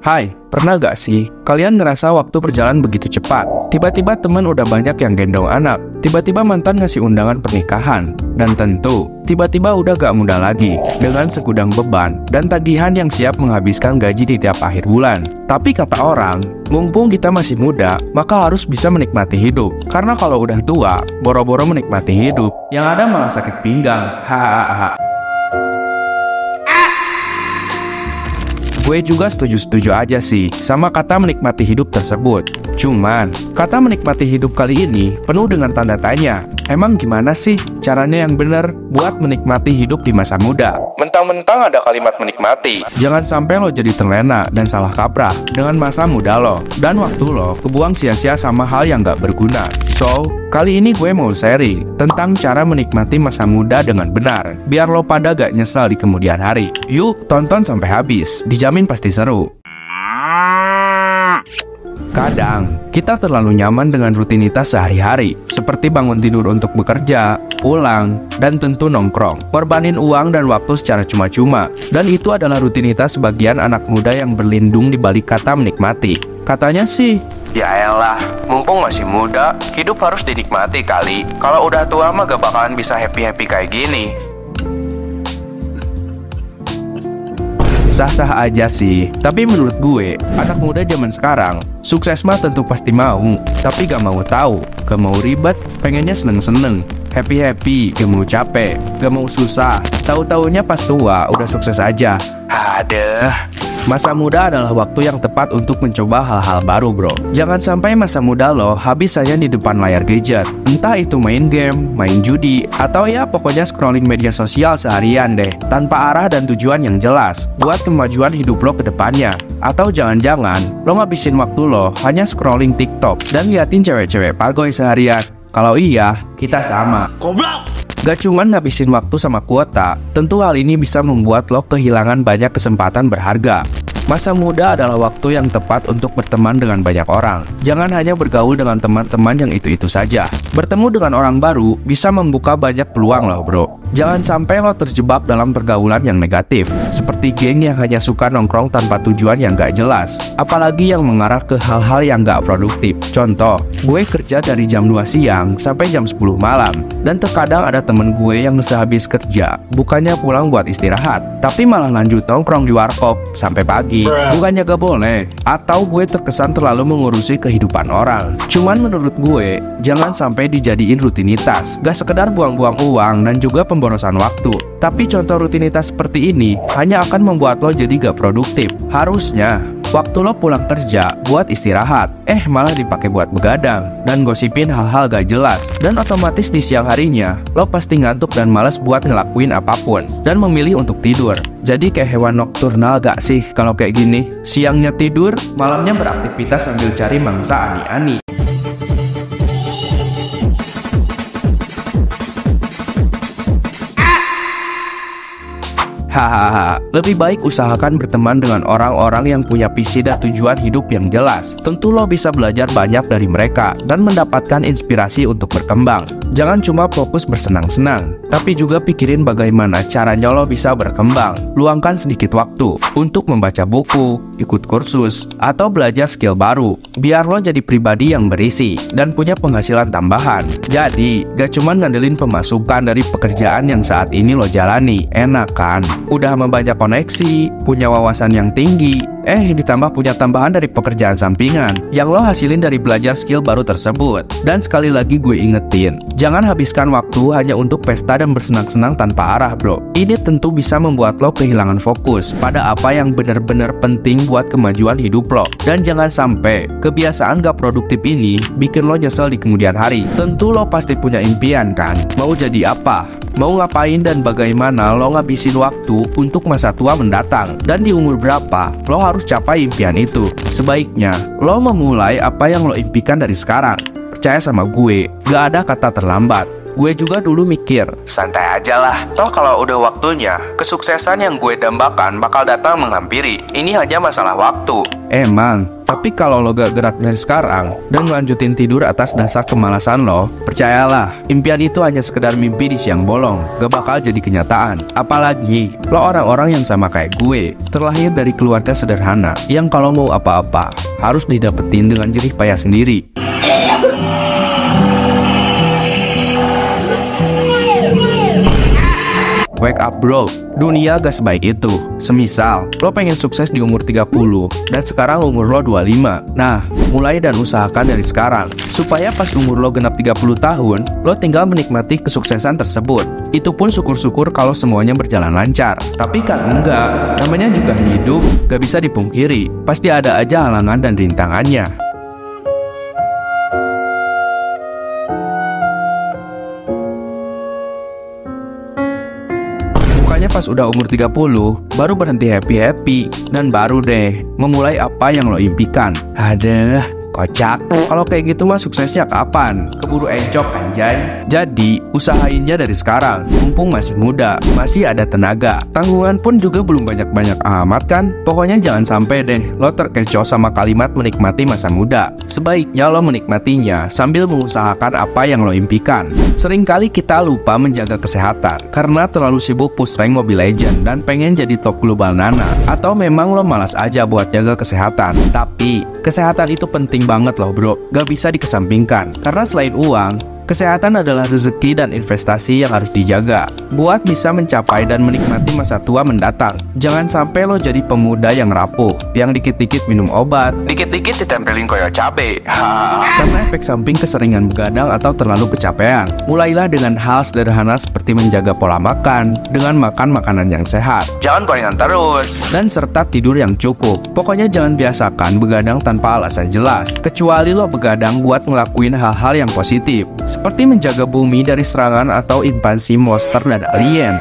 Hai, pernah gak sih kalian ngerasa waktu berjalan begitu cepat? Tiba-tiba teman udah banyak yang gendong anak, tiba-tiba mantan ngasih undangan pernikahan, dan tentu tiba-tiba udah gak muda lagi dengan segudang beban dan tagihan yang siap menghabiskan gaji di tiap akhir bulan. Tapi kata orang, mumpung kita masih muda, maka harus bisa menikmati hidup. Karena kalau udah tua, boro-boro menikmati hidup, yang ada malah sakit pinggang. Hahaha. Gue juga setuju-setuju aja sih sama kata menikmati hidup tersebut. Cuman, kata menikmati hidup kali ini penuh dengan tanda tanya. Emang gimana sih caranya yang benar buat menikmati hidup di masa muda? Mentang-mentang ada kalimat menikmati, jangan sampai lo jadi terlena dan salah kaprah dengan masa muda lo, dan waktu lo kebuang sia-sia sama hal yang gak berguna. So, kali ini gue mau sharing tentang cara menikmati masa muda dengan benar, biar lo pada gak nyesal di kemudian hari. Yuk, tonton sampai habis, dijamin pasti seru. Kadang, kita terlalu nyaman dengan rutinitas sehari-hari, seperti bangun tidur untuk bekerja, pulang, dan tentu nongkrong, korbanin uang dan waktu secara cuma-cuma. Dan itu adalah rutinitas sebagian anak muda yang berlindung di balik kata menikmati. Katanya sih, ya elah, mumpung masih muda, hidup harus dinikmati kali. Kalau udah tua mah gak bakalan bisa happy-happy kayak gini. Sah-sah aja sih, tapi menurut gue, anak muda zaman sekarang, sukses mah tentu pasti mau, tapi gak mau tahu, gak mau ribet, pengennya seneng-seneng, happy-happy, gak mau capek, gak mau susah, tahu-taunya pas tua udah sukses aja. Aduh. Masa muda adalah waktu yang tepat untuk mencoba hal-hal baru, bro. Jangan sampai masa muda lo habis hanya di depan layar gadget. Entah itu main game, main judi, atau ya pokoknya scrolling media sosial seharian deh, tanpa arah dan tujuan yang jelas buat kemajuan hidup lo ke depannya. Atau jangan-jangan lo ngabisin waktu lo hanya scrolling TikTok dan liatin cewek-cewek pagoy seharian. Kalau iya, kita sama. Goblok! Gak cuman ngabisin waktu sama kuota, tentu hal ini bisa membuat lo kehilangan banyak kesempatan berharga. Masa muda adalah waktu yang tepat untuk berteman dengan banyak orang. Jangan hanya bergaul dengan teman-teman yang itu-itu saja. Bertemu dengan orang baru bisa membuka banyak peluang loh, bro. Jangan sampai lo terjebak dalam pergaulan yang negatif, seperti geng yang hanya suka nongkrong tanpa tujuan yang gak jelas, apalagi yang mengarah ke hal-hal yang gak produktif. Contoh, gue kerja dari jam 2 siang sampai jam 10 malam, dan terkadang ada temen gue yang sehabis kerja, bukannya pulang buat istirahat, tapi malah lanjut nongkrong di warkop sampai pagi. Bukannya gak boleh, atau gue terkesan terlalu mengurusi kehidupan orang. Cuman menurut gue, jangan sampai dijadiin rutinitas, gak sekedar buang-buang uang dan juga pemborosan waktu. Tapi contoh rutinitas seperti ini hanya akan membuat lo jadi gak produktif. Harusnya waktu lo pulang kerja buat istirahat, malah dipakai buat begadang dan gosipin hal-hal gak jelas. Dan otomatis di siang harinya lo pasti ngantuk dan malas buat ngelakuin apapun dan memilih untuk tidur. Jadi kayak hewan nokturnal gak sih kalau kayak gini? Siangnya tidur, malamnya beraktivitas sambil cari mangsa ani-ani. Hahaha, lebih baik usahakan berteman dengan orang-orang yang punya visi dan tujuan hidup yang jelas. Tentu lo bisa belajar banyak dari mereka dan mendapatkan inspirasi untuk berkembang. Jangan cuma fokus bersenang-senang, tapi juga pikirin bagaimana caranya lo bisa berkembang. Luangkan sedikit waktu untuk membaca buku, ikut kursus, atau belajar skill baru, biar lo jadi pribadi yang berisi dan punya penghasilan tambahan. Jadi, gak cuma ngandelin pemasukan dari pekerjaan yang saat ini lo jalani. Enak kan? Udah membanyak koneksi, punya wawasan yang tinggi, ditambah punya tambahan dari pekerjaan sampingan yang lo hasilin dari belajar skill baru tersebut. Dan sekali lagi gue ingetin, jangan habiskan waktu hanya untuk pesta dan bersenang-senang tanpa arah, bro. Ini tentu bisa membuat lo kehilangan fokus pada apa yang benar-benar penting buat kemajuan hidup lo. Dan jangan sampai kebiasaan gak produktif ini bikin lo nyesel di kemudian hari. Tentu lo pasti punya impian kan? Mau jadi apa? Mau ngapain dan bagaimana lo ngabisin waktu untuk masa tua mendatang? Dan di umur berapa lo harus capai impian itu? Sebaiknya lo memulai apa yang lo impikan dari sekarang. Percaya sama gue, gak ada kata terlambat. Gue juga dulu mikir, santai aja lah, toh kalau udah waktunya, kesuksesan yang gue dambakan bakal datang menghampiri. Ini hanya masalah waktu. Emang, tapi kalau lo gak gerak dari sekarang dan melanjutin tidur atas dasar kemalasan lo, percayalah, impian itu hanya sekedar mimpi di siang bolong, gak bakal jadi kenyataan. Apalagi, lo orang-orang yang sama kayak gue, terlahir dari keluarga sederhana, yang kalau mau apa-apa, harus didapetin dengan jerih payah sendiri. Wake up bro, dunia gak sebaik itu. Semisal, lo pengen sukses di umur 30 dan sekarang umur lo 25. Nah, mulai dan usahakan dari sekarang supaya pas umur lo genap 30 tahun, lo tinggal menikmati kesuksesan tersebut. Itu pun syukur-syukur kalau semuanya berjalan lancar. Tapi kan enggak, namanya juga hidup, gak bisa dipungkiri. Pasti ada aja halangan dan rintangannya. Pas udah umur 30, baru berhenti happy-happy, dan baru deh memulai apa yang lo impikan. Aduh, kocak. Kalau kayak gitu mah suksesnya kapan? Keburu encok anjay. Jadi, usahainnya dari sekarang. Mumpung masih muda, masih ada tenaga. Tanggungan pun juga belum banyak-banyak amat kan? Pokoknya jangan sampai deh lo terkecoh sama kalimat menikmati masa muda. Sebaiknya lo menikmatinya sambil mengusahakan apa yang lo impikan. Seringkali kita lupa menjaga kesehatan karena terlalu sibuk push rank Mobile Legends dan pengen jadi top global nana. Atau memang lo malas aja buat jaga kesehatan. Tapi, kesehatan itu penting banget loh bro, gak bisa dikesampingkan. Karena selain uang, kesehatan adalah rezeki dan investasi yang harus dijaga buat bisa mencapai dan menikmati masa tua mendatang. Jangan sampai lo jadi pemuda yang rapuh, yang dikit-dikit minum obat, dikit-dikit ditempelin koyo cabe. Karena efek samping keseringan begadang atau terlalu kecapean. Mulailah dengan hal sederhana seperti menjaga pola makan, dengan makan makanan yang sehat, jangan gorengan terus, dan serta tidur yang cukup. Pokoknya jangan biasakan begadang tanpa alasan jelas, kecuali lo begadang buat ngelakuin hal-hal yang positif, seperti menjaga bumi dari serangan atau invasi monster dan alien.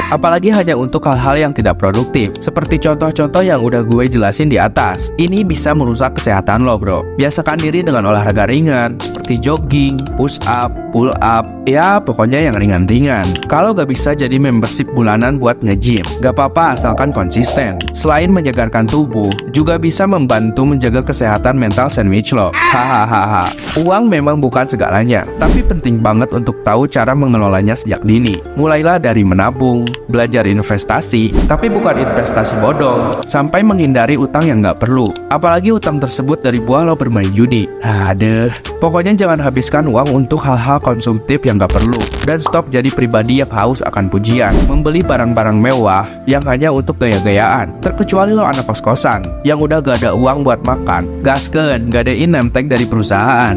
Apalagi hanya untuk hal-hal yang tidak produktif, seperti contoh-contoh yang udah gue jelasin di atas. Ini bisa merusak kesehatan lo bro. Biasakan diri dengan olahraga ringan, seperti jogging, push up, pull up, ya pokoknya yang ringan-ringan. Kalau gak bisa jadi membership bulanan buat nge-gym, gak apa-apa asalkan konsisten. Selain menyegarkan tubuh, juga bisa membantu menjaga kesehatan mental sandwich lo. Hahaha. Uang memang bukan segalanya, tapi penting banget untuk tahu cara mengelolanya sejak dini. Mulailah dari menabung, belajar investasi, tapi bukan investasi bodong, sampai menghindari utang yang nggak perlu. Apalagi utang tersebut dari buah lo bermain judi. Aduh, pokoknya jangan habiskan uang untuk hal-hal konsumtif yang nggak perlu. Dan stop jadi pribadi yang haus akan pujian, membeli barang-barang mewah yang hanya untuk gaya-gayaan. Terkecuali lo anak kos-kosan, yang udah gak ada uang buat makan, gaskeun, gadein name tag dari perusahaan.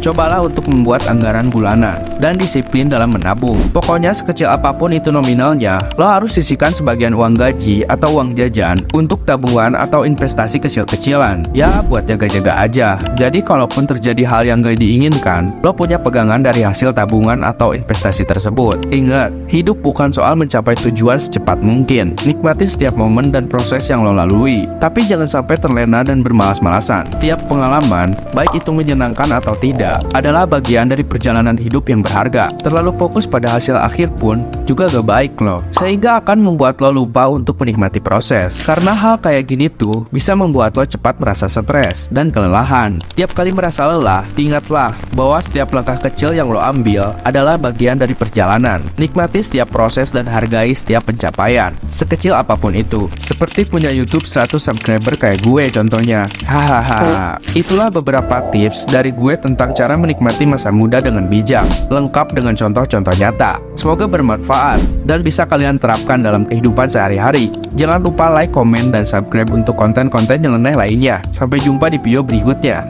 Cobalah untuk membuat anggaran bulanan dan disiplin dalam menabung. Pokoknya sekecil apapun itu nominalnya, lo harus sisihkan sebagian uang gaji atau uang jajan untuk tabungan atau investasi kecil-kecilan. Ya buat jaga-jaga aja. Jadi kalaupun terjadi hal yang gak diinginkan, lo punya pegangan dari hasil tabungan atau investasi tersebut. Ingat, hidup bukan soal mencapai tujuan secepat mungkin. Nikmati setiap momen dan proses yang lo lalui. Tapi jangan sampai terlena dan bermalas-malasan. Tiap pengalaman, baik itu menyenangkan atau tidak, adalah bagian dari perjalanan hidup yang berharga. Terlalu fokus pada hasil akhir pun juga gak baik loh, sehingga akan membuat lo lupa untuk menikmati proses. Karena hal kayak gini tuh bisa membuat lo cepat merasa stres dan kelelahan. Tiap kali merasa lelah, ingatlah bahwa setiap langkah kecil yang lo ambil adalah bagian dari perjalanan. Nikmati setiap proses dan hargai setiap pencapaian, sekecil apapun itu. Seperti punya YouTube 100 subscriber kayak gue contohnya. Hahaha. Itulah beberapa tips dari gue tentang cara menikmati masa muda dengan bijak, lengkap dengan contoh-contoh nyata. Semoga bermanfaat dan bisa kalian terapkan dalam kehidupan sehari-hari. Jangan lupa like, komen, dan subscribe untuk konten-konten nyeleneh lainnya. Sampai jumpa di video berikutnya.